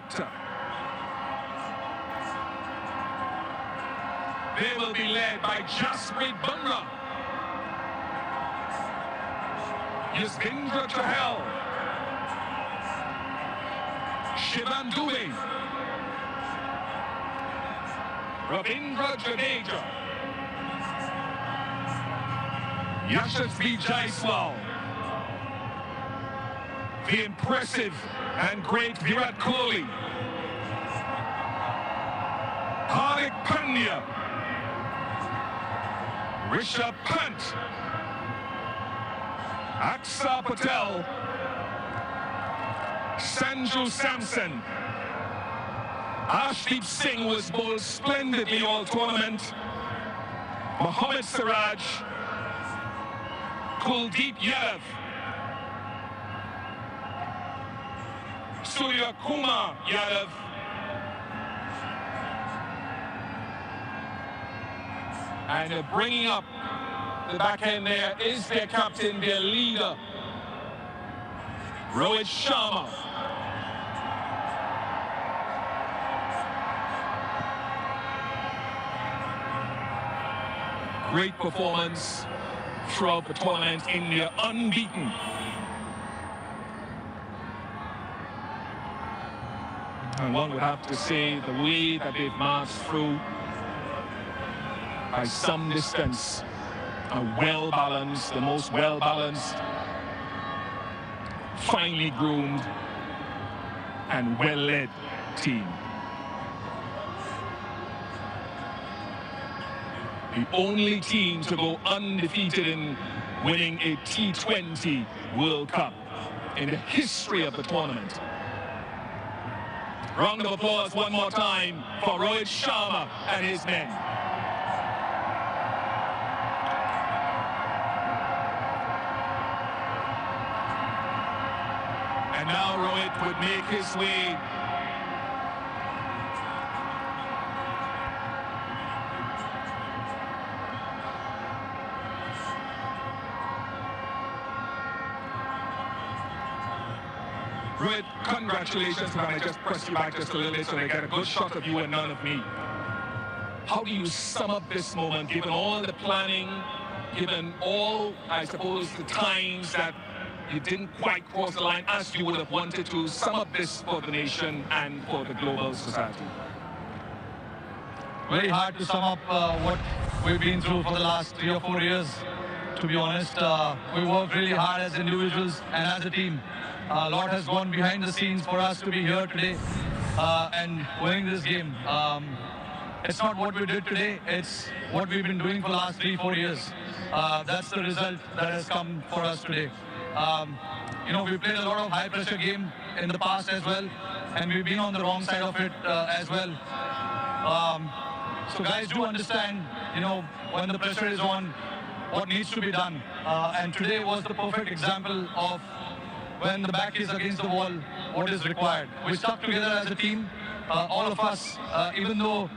Akhtar. They will be led by Jasprit Bumrah. Yuzvendra Chahal. Shivam Dube. Ravindra Jadeja. Yashasvi Jaiswal. The impressive and great Virat Kohli. Hardik Pandya. Rishabh Pant. Akshar Patel. Sanju Samson. Arshdeep Singh was bowled splendidly all tournament. Mohammad Siraj. Kuldeep Yadav. Surya Kumar Yadav. And bringing up the back end there is their captain, their leader, Rohit Sharma. Great performance throughout the tournament. India unbeaten. And one would have to say the way that they've marched through by some distance, a well-balanced, the most well-balanced, finely groomed and well-led team. The only team to go undefeated in winning a T20 World Cup in the history of the tournament. Round of applause one more time for Rohit Sharma and his men. And now Rohit would make his way Rohit, congratulations. Can I just press you back just a little bit so I get a good shot of you and none of me? How do you sum up this moment, given all the planning, given all, I suppose, the times that you didn't quite cross the line as you would have wanted to? Sum up this for the nation and for the global society. Very hard to sum up what we've been through for the last 3 or 4 years. To be honest, we worked really hard as individuals and as a team. A lot has gone behind the scenes for us to be here today and winning this game. It's not what we did today, it's what we've been doing for the last 3-4 years. That's the result that has come for us today. You know, we played a lot of high pressure game in the past as well, and we've been on the wrong side of it as well. So guys do understand, you know, when the pressure is on, what needs to be done. And today was the perfect example of when the back is against the wall, what is required. We stuck together as a team, all of us, even though,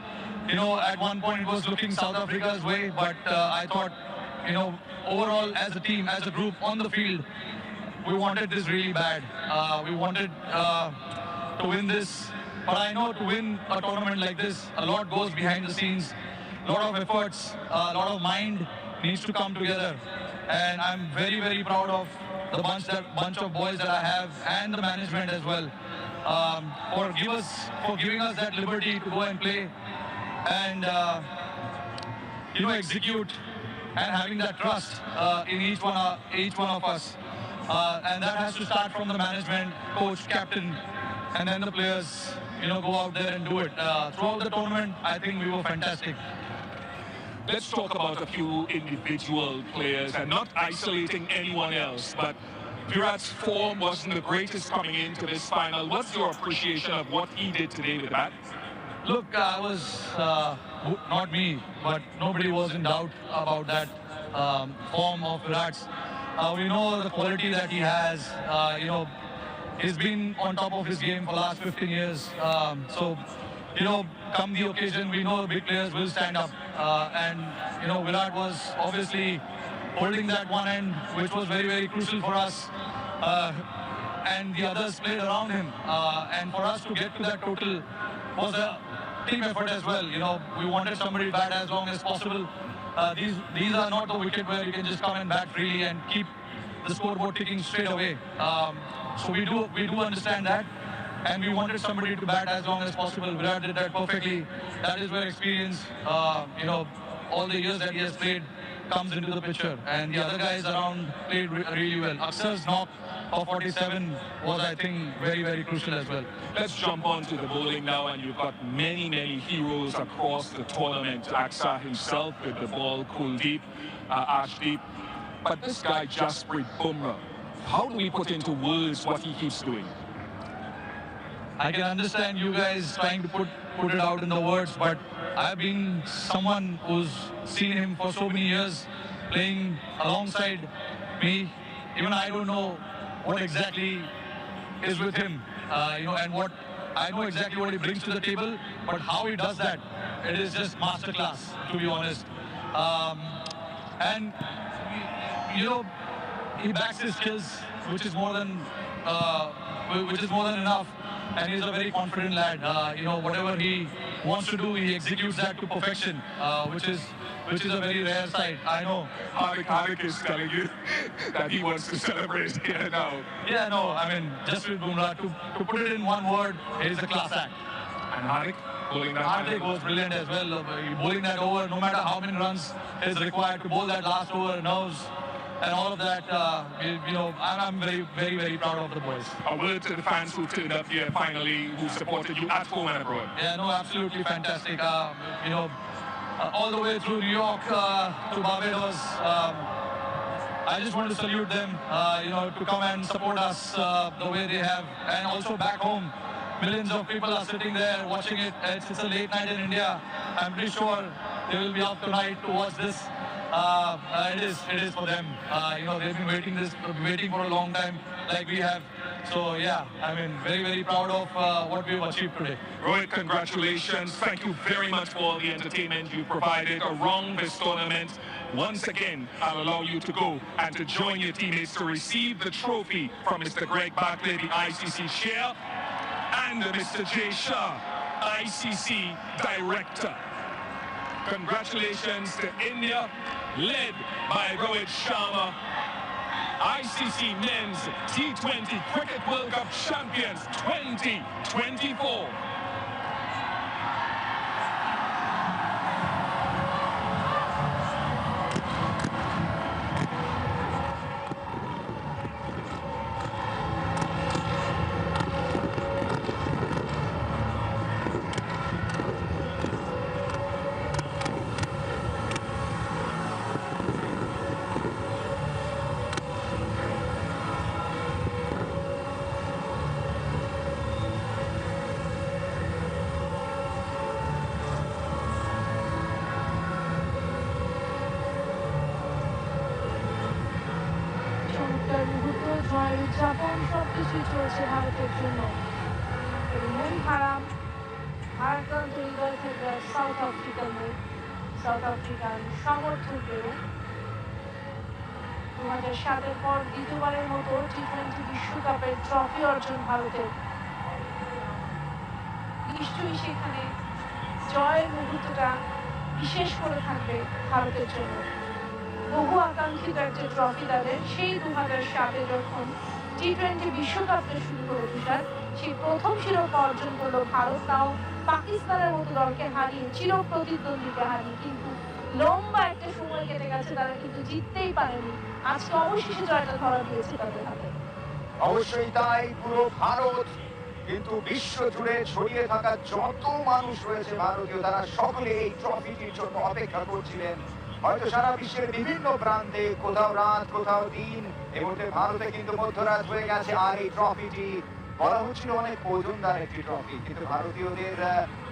you know, at one point it was looking South Africa's way, but I thought, you know, overall as a team, as a group on the field, we wanted this really bad. We wanted to win this, but I know to win a tournament like this, a lot goes behind the scenes, a lot of efforts, a lot of mind needs to come together. And I'm very, very proud of the bunch of boys that I have and the management as well for giving us that liberty to go and play and you know, execute and having that trust in each one of us. And that has to start from the management, coach, captain, and then the players, you know, go out there and do it. Throughout the tournament, I think we were fantastic. Let's talk about a few individual players and not isolating anyone else, but Virat's form wasn't the greatest coming into this final. What's your appreciation of what he did today with the bat? Look, I was, not me, but nobody was in doubt about that form of Virat's. We know the quality that he has. You know, he's been on top of his game for the last 15 years. So, you know, come the occasion, we know the big players will stand up. And, you know, Virat was obviously holding that one end, which was very, very crucial for us. and the others played around him. And for us to get to that total was a team effort as well. We wanted somebody to bat as long as possible. These are not the wicket where you can just come and bat freely and keep the scoreboard ticking straight away. So we do understand that, and we wanted somebody to bat as long as possible. Virat did that perfectly. That is where experience, all the years that he has played comes into the picture, and the other guys around played really well. Aksar's knock of 47 was, I think, very, very crucial as well. Let's jump on to the bowling now, and you've got many, many heroes across the tournament. Axar himself with the ball, Kuldeep, Ashdeep. But this guy, Jasprit Bumrah, how do we put into words what he keeps doing? I can understand you guys trying to put it out in the words, but I've been someone who's seen him for so many years playing alongside me. Even I don't know what exactly is with him, and what I know exactly what he brings to the table, but how he does that, it is just masterclass, to be honest. And he backs his skills, which is more than enough. And he's a very confident lad. Whatever he wants to do, he executes that to perfection, which is a very rare sight. I know. Hardik is telling you that he wants to celebrate here now. Yeah, no, I mean, Jasprit Bumrah, to put it in one word, it is a class act. And Hardik bowling that. Hardik was brilliant as well. Bowling that over, no matter how many runs is required to bowl that last over, nerves, and all of that, I'm very, very, very proud of the boys. A word to the fans who turned up here finally, who supported you at home and abroad. Yeah, no, absolutely fantastic. All the way through New York to Barbados, I just want to salute them, to come and support us the way they have. And also back home, millions of people are sitting there watching it. It's a late night in India. I'm pretty sure they will be up tonight to watch this. It is for them. They've been waiting for a long time, like we have. So yeah, I mean, very, very proud of what we've achieved today. Rohit, congratulations. Thank you very much for all the entertainment you provided around this tournament. Once again, I'll allow you to go and to join your teammates to receive the trophy from Mr. Greg Barclay, the ICC chair, and Mr. Jay Shah, ICC director. Congratulations to India, led by Rohit Sharma, ICC Men's T20 Cricket World Cup Champions 2024. উদযাপন সবকিছুই চলছে ভারতের জন্য। মন খারাপ, ভারাক্রান্ত হৃদয় থেকে south African সমর্থকদেরও 2007-এর পর দ্বিতীয়বারের মতো টি-20 বিশ্বকাপের ট্রফি অর্জন ভারতের। নিশ্চয়ই সেখানে জয়ের মুহূর্তটা বিশেষ করে থাকবে ভারতের জন্য। বহু আকাঙ্ক্ষিত একটা ট্রফি তাদের, সেই 2007-এ যখন টি-20 বিশ্বকাপটা শুরু করে তুষার, সেই প্রথম শিরোপা অর্জন করলো ভারত, তাও পাকিস্তানের মতো দলকে হারিয়ে, চিরপ্রতিদ্বন্দ্বীকে হারিয়ে। কিন্তু লম্বা একটা সময় কেটে গেছে, তারা কিন্তু জিততেই পারেনি। আজকে অবশেষে জয়টা ধরা দিয়েছে তাদের হাতে। অবশ্যই তাই, পুরো ভারত কিন্তু বিশ্ব জুড়ে ছড়িয়ে থাকা যত মানুষ রয়েছে ভারতীয়, তারা সকলে এই ট্রফিটির জন্য অপেক্ষা করছিলেন। হয়তো সারা বিশ্বের বিভিন্ন প্রান্তে কোথাও রাত কোথাও দিন, এই মুহূর্তে ভারতে কিন্তু মধ্যরাত হয়ে গেছে। আর এই ট্রফিটি বলা হচ্ছিল অনেক ওজনদার একটি ট্রফি, কিন্তু ভারতীয়দের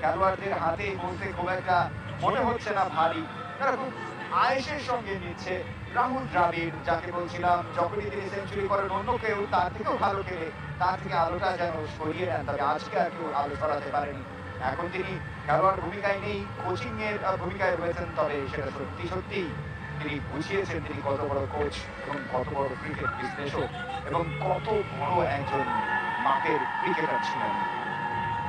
খেলোয়াড়দের হাতে এই মুহূর্তে খুব একটা মনে হচ্ছে না ভারী। তারা খুব আয়েশের সঙ্গে নিচ্ছে। রাহুল দ্রাবিড়, যাকে বলছিলাম যখনই তিনি সেঞ্চুরি করেন অন্য কেউ তার থেকেও ভালো খেলে তার থেকে আলোটা যেন সরিয়ে নেন, তবে আজকে আর কেউ আলো সরাতে পারেনি। এখন তিনি খেলোয়াড় ভূমিকায় নেই, কোচিং এর ভূমিকায় রয়েছেন, তবে সেটা সত্যি তিনি বুঝিয়েছেন তিনি কত বড় কোচ এবং কত বড় ক্রিকেট বিশ্লেষক এবং কত বড় একজন মাপের ক্রিকেটার ছিলেন।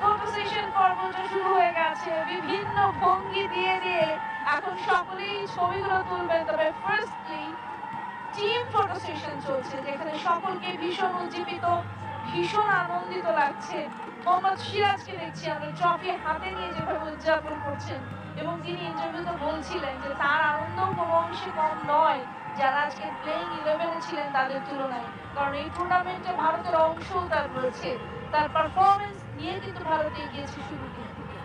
ফটো সেশন পর্বটা শুরু হয়ে গেছে বিভিন্ন ভঙ্গি দিয়ে দিয়ে এখন সকলেই ছবিগুলো তুলবেন, তবে ফার্স্টলি টিম ফটো সেশন চলছে যেখানে সকলকে ভীষণ উজ্জীবিত, ভীষণ আনন্দিত লাগছে। মোহাম্মদ সিরাজকে দেখছি আমরা ট্রফি হাতে নিয়ে যেভাবে উদযাপন করছেন, এবং তিনি ইন্টারভিউতে বলছিলেন যে তার আনন্দ কোনো অংশে কম নয় যারা আজকে প্লেইং 11-এ ছিলেন তাদের তুলনায়, কারণ এই টুর্নামেন্টে ভারতের অংশও তার রয়েছে। তার পারফরমেন্স নিয়ে কিন্তু ভারত এগিয়েছে শুরু থেকে।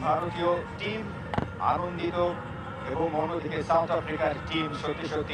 ভারতীয় টিম আনন্দিত এবং অন্যদিকে সাউথ আফ্রিকার টিম সত্যি সত্যি